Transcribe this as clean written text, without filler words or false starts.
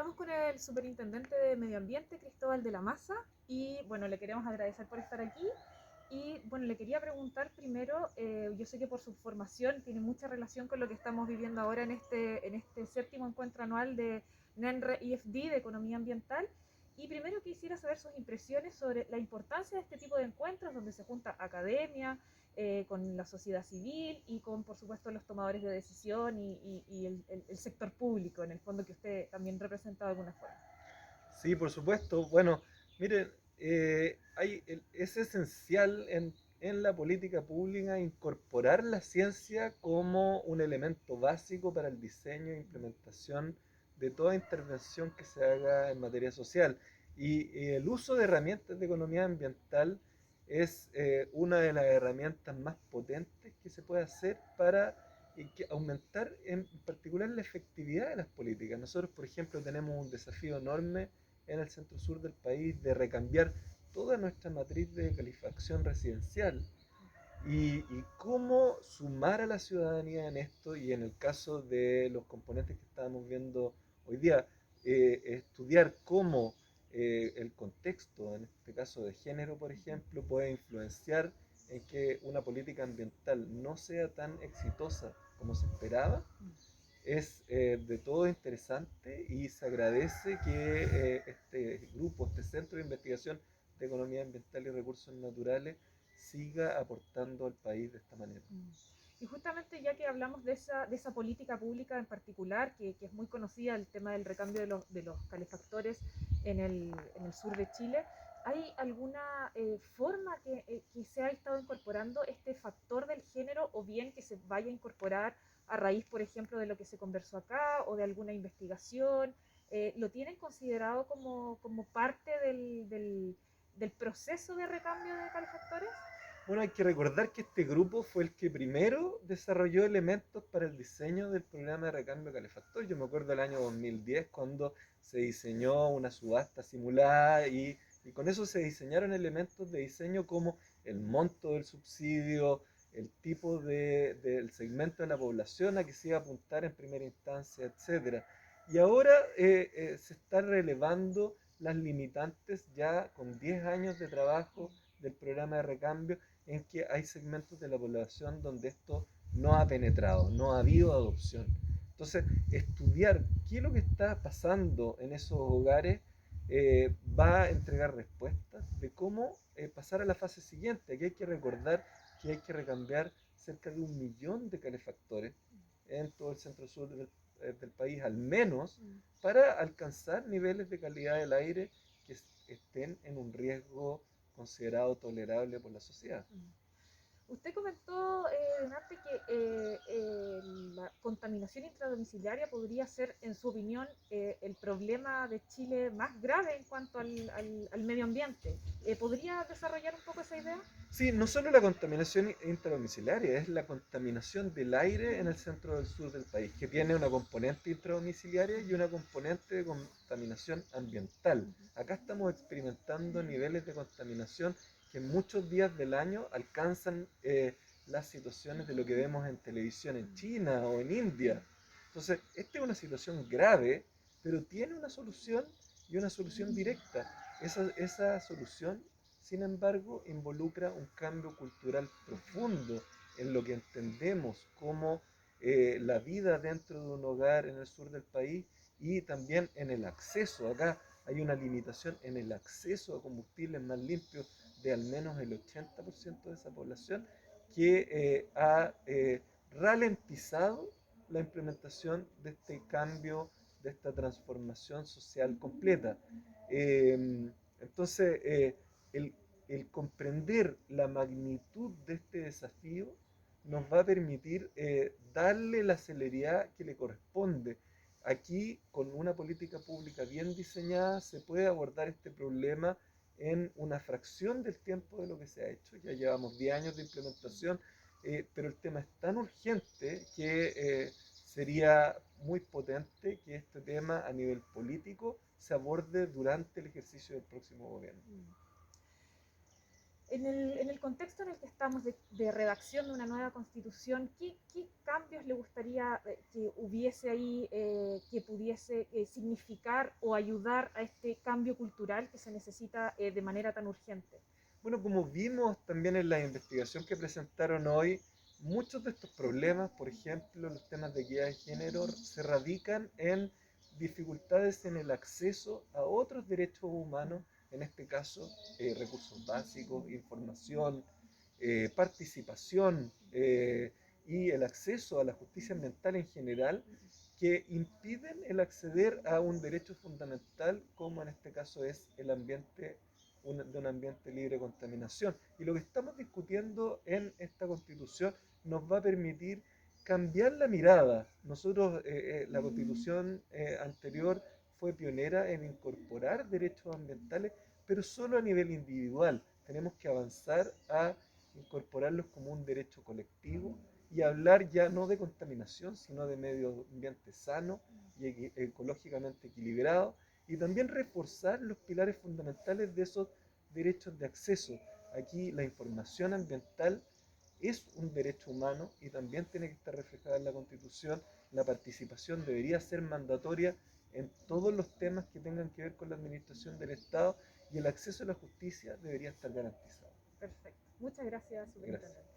Estamos con el superintendente de Medio Ambiente, Cristóbal de la Maza, y bueno, le queremos agradecer por estar aquí. Y bueno, le quería preguntar primero, yo sé que por su formación tiene mucha relación con lo que estamos viviendo ahora en este séptimo encuentro anual de NENRE IFD de Economía Ambiental. Y primero quisiera saber sus impresiones sobre la importancia de este tipo de encuentros donde se junta academia, con la sociedad civil y con, por supuesto, los tomadores de decisión y el sector público, en el fondo que usted también representa de alguna forma. Sí, por supuesto. Bueno, miren, es esencial en la política pública incorporar la ciencia como un elemento básico para el diseño e implementación de toda intervención que se haga en materia social. Y el uso de herramientas de economía ambiental es una de las herramientas más potentes que se puede hacer para aumentar en particular la efectividad de las políticas. Nosotros, por ejemplo, tenemos un desafío enorme en el centro sur del país de recambiar toda nuestra matriz de calefacción residencial y cómo sumar a la ciudadanía en esto y en el caso de los componentes que estábamos viendo hoy día, estudiar cómo el contexto, en este caso de género, por ejemplo, puede influenciar en que una política ambiental no sea tan exitosa como se esperaba es de todo interesante y se agradece que este grupo, este Centro de Investigación de Economía Ambiental y Recursos Naturales siga aportando al país de esta manera. Y justamente ya que hablamos de esa política pública en particular, que es muy conocida, el tema del recambio de los calefactores en el sur de Chile, ¿hay alguna forma que se ha estado incorporando este factor del género o bien que se vaya a incorporar a raíz, por ejemplo, de lo que se conversó acá o de alguna investigación? ¿Lo tienen considerado como parte del proceso de recambio de calefactores? Bueno, hay que recordar que este grupo fue el que primero desarrolló elementos para el diseño del programa de recambio calefactor. Yo me acuerdo del año 2010 cuando se diseñó una subasta simulada y con eso se diseñaron elementos de diseño como el monto del subsidio, el tipo del segmento de la población a que se iba a apuntar en primera instancia, etcétera. Y ahora se están relevando las limitantes ya con 10 años de trabajo del programa de recambio en que hay segmentos de la población donde esto no ha penetrado, no ha habido adopción. Entonces, estudiar qué es lo que está pasando en esos hogares va a entregar respuestas de cómo pasar a la fase siguiente. Aquí hay que recordar que hay que recambiar cerca de 1 millón de calefactores en todo el centro sur del país, al menos, para alcanzar niveles de calidad del aire que estén en un riesgo considerado tolerable por la sociedad. Usted comentó delante que la contaminación intradomiciliaria podría ser, en su opinión, el problema de Chile más grave en cuanto al medio ambiente. ¿Podría desarrollar un poco esa idea? Sí, no solo la contaminación intradomiciliaria, es la contaminación del aire en el centro del sur del país, que tiene una componente intradomiciliaria y una componente de contaminación ambiental. Acá estamos experimentando niveles de contaminación que en muchos días del año alcanzan las situaciones de lo que vemos en televisión en China o en India. Entonces, esta es una situación grave, pero tiene una solución y una solución directa. Esa solución sin embargo, involucra un cambio cultural profundo en lo que entendemos como la vida dentro de un hogar en el sur del país y también en el acceso. Acá hay una limitación en el acceso a combustibles más limpios de al menos el 80% de esa población que ha ralentizado la implementación de este cambio, de esta transformación social completa. Entonces, el, el comprender la magnitud de este desafío nos va a permitir darle la celeridad que le corresponde. Aquí, con una política pública bien diseñada, se puede abordar este problema en una fracción del tiempo de lo que se ha hecho. Ya llevamos 10 años de implementación, pero el tema es tan urgente que sería muy potente que este tema a nivel político se aborde durante el ejercicio del próximo gobierno. En el contexto en el que estamos de redacción de una nueva constitución, ¿qué cambios le gustaría que hubiese ahí, que pudiese significar o ayudar a este cambio cultural que se necesita de manera tan urgente? Bueno, como vimos también en la investigación que presentaron hoy, muchos de estos problemas, por ejemplo, los temas de equidad de género, se radican en dificultades en el acceso a otros derechos humanos, en este caso recursos básicos, información, participación y el acceso a la justicia ambiental en general, que impiden el acceder a un derecho fundamental como en este caso es el ambiente, de un ambiente libre de contaminación. Y lo que estamos discutiendo en esta constitución nos va a permitir cambiar la mirada. Nosotros, la constitución anterior fue pionera en incorporar derechos ambientales, pero solo a nivel individual. Tenemos que avanzar a incorporarlos como un derecho colectivo y hablar ya no de contaminación, sino de medio ambiente sano y ecológicamente equilibrado, y también reforzar los pilares fundamentales de esos derechos de acceso. Aquí la información ambiental es un derecho humano y también tiene que estar reflejada en la Constitución. La participación debería ser mandatoria en todos los temas que tengan que ver con la administración del Estado y el acceso a la justicia debería estar garantizado. Perfecto. Muchas gracias, Gracias. superintendente.